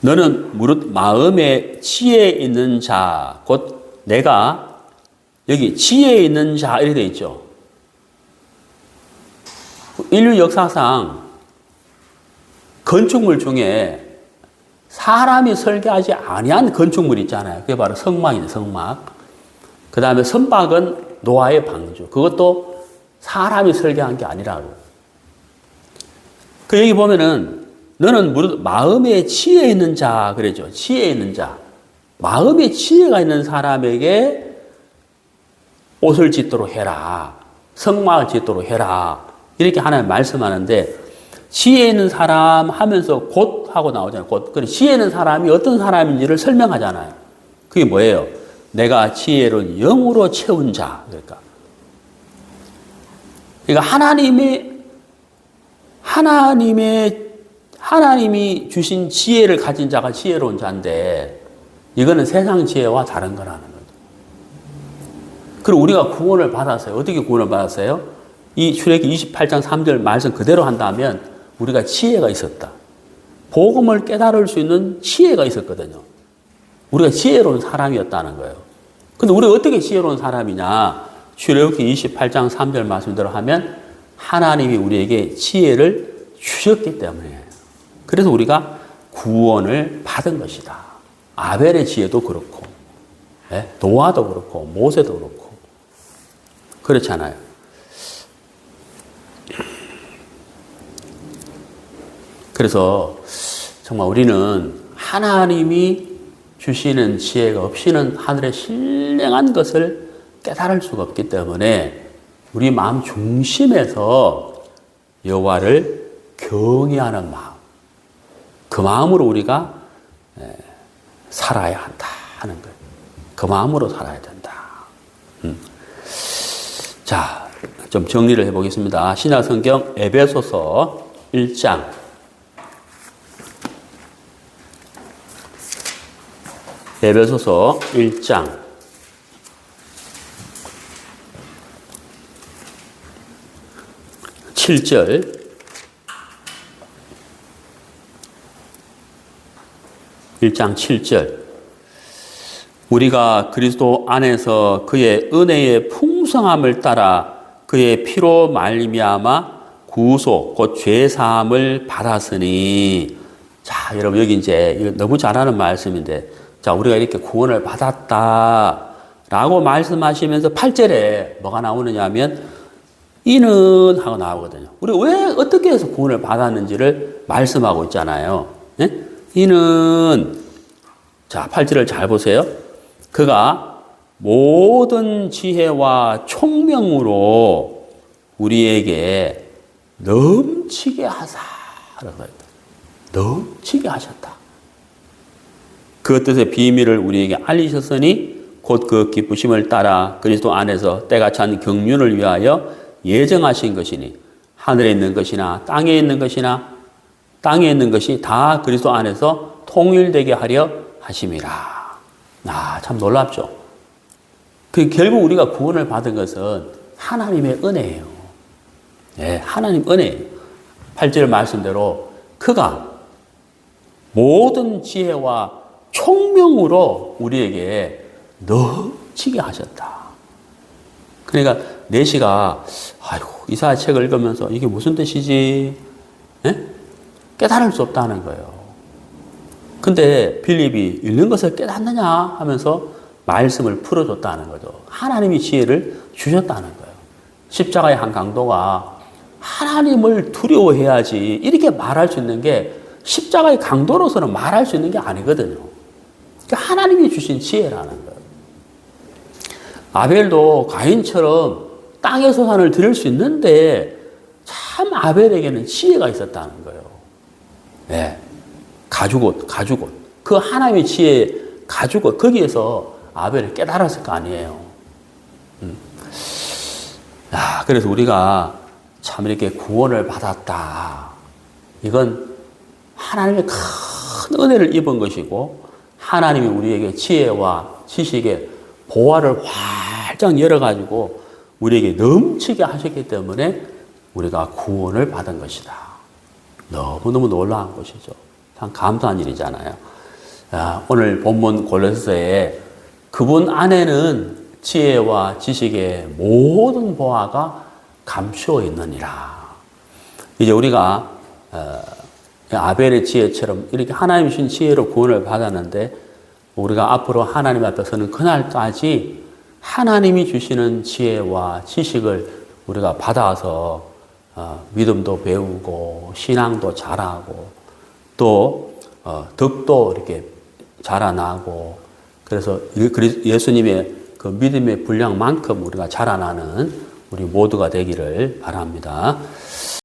너는 무릇 마음에 지혜 있는 자, 곧 내가 여기 지혜 있는 자 이렇게 되어 있죠. 인류 역사상 건축물 중에 사람이 설계하지 아니한 건축물 있잖아요. 그게 바로 성막이죠, 성막. 그 다음에 선박은 노아의 방주. 그것도 사람이 설계한 게 아니라고. 그 여기 보면은 너는 무릇 마음에 지혜 있는 자 그러죠. 지혜 있는 자. 마음에 지혜가 있는 사람에게 옷을 짓도록 해라. 성막을 짓도록 해라. 이렇게 하나님 말씀하는데 지혜 있는 사람 하면서 곧 하고 나오잖아요. 곧. 그래 지혜 있는 사람이 어떤 사람인지를 설명하잖아요. 그게 뭐예요? 내가 지혜를 영으로 채운 자. 그러니까 하나님이 주신 지혜를 가진 자가 지혜로운 자인데 이거는 세상 지혜와 다른 거라는 거죠. 그리고 우리가 구원을 받았어요. 어떻게 구원을 받았어요? 이 출애굽기 28장 3절 말씀 그대로 한다면 우리가 지혜가 있었다. 복음을 깨달을 수 있는 지혜가 있었거든요. 우리가 지혜로운 사람이었다는 거예요. 근데 우리가 어떻게 지혜로운 사람이냐? 출애굽기 28장 3절 말씀대로 하면 하나님이 우리에게 지혜를 주셨기 때문에 그래서 우리가 구원을 받은 것이다. 아벨의 지혜도 그렇고 노아도 그렇고 모세도 그렇고 그렇잖아요. 그래서 정말 우리는 하나님이 주시는 지혜가 없이는 하늘의 신령한 것을 깨달을 수가 없기 때문에 우리 마음 중심에서 여호와를 경외하는 마음, 그 마음으로 우리가 살아야 한다 하는 거예요. 그 마음으로 살아야 된다. 자, 좀 정리를 해보겠습니다. 신약성경 에베소서 1장 에베소서 1장 7절 1장 7절 우리가 그리스도 안에서 그의 은혜의 풍성함을 따라 그의 피로 말미암아 구속 곧 죄 사함을 받았으니 자 여러분 여기 이제 이거 너무 잘하는 말씀인데 자 우리가 이렇게 구원을 받았다라고 말씀하시면서 8절에 뭐가 나오느냐 하면 이는 하고 나오거든요. 우리가 왜 어떻게 해서 구원을 받았는지를 말씀하고 있잖아요. 네? 이는 자 8절을 잘 보세요. 그가 모든 지혜와 총명으로 우리에게 넘치게 하사라고 했다. 넘치게 하셨다. 그 뜻의 비밀을 우리에게 알리셨으니 곧 그 기쁘심을 따라 그리스도 안에서 때가 찬 경륜을 위하여 예정하신 것이니 하늘에 있는 것이나 땅에 있는 것이나 땅에 있는 것이 다 그리스도 안에서 통일되게 하려 하심이라. 참 놀랍죠. 결국 우리가 구원을 받은 것은 하나님의 은혜예요. 네, 하나님 은혜예요. 8절 말씀대로 그가 모든 지혜와 총명으로 우리에게 넘치게 하셨다. 그러니까 내시가 아이고 이사야 책을 읽으면서 이게 무슨 뜻이지? 네? 깨달을 수 없다는 거예요. 근데 빌립이 읽는 것을 깨닫느냐 하면서 말씀을 풀어줬다는 거죠. 하나님이 지혜를 주셨다는 거예요. 십자가의 한 강도가 하나님을 두려워해야지 이렇게 말할 수 있는 게 십자가의 강도로서는 말할 수 있는 게 아니거든요. 그러니까 하나님이 주신 지혜라는 거예요. 아벨도 가인처럼 땅의 소산을 드릴 수 있는데 참 아벨에게는 지혜가 있었다는 거예요. 네. 가죽옷. 그 하나님의 지혜 가죽옷 거기에서 아벨을 깨달았을 거 아니에요. 그래서 우리가 참 이렇게 구원을 받았다. 이건 하나님의 큰 은혜를 입은 것이고 하나님이 우리에게 지혜와 지식의 보화를 활짝 열어가지고 우리에게 넘치게 하셨기 때문에 우리가 구원을 받은 것이다. 너무너무 놀라운 것이죠. 참 감사한 일이잖아요. 오늘 본문 골로새서에 그분 안에는 지혜와 지식의 모든 보화가 감추어 있느니라. 이제 우리가 아벨의 지혜처럼 이렇게 하나님 주신 지혜로 구원을 받았는데 우리가 앞으로 하나님 앞에 서는 그날까지 하나님이 주시는 지혜와 지식을 우리가 받아서 믿음도 배우고 신앙도 잘하고 또 덕도 이렇게 자라나고 그래서 예수님의 그 믿음의 분량만큼 우리가 자라나는 우리 모두가 되기를 바랍니다.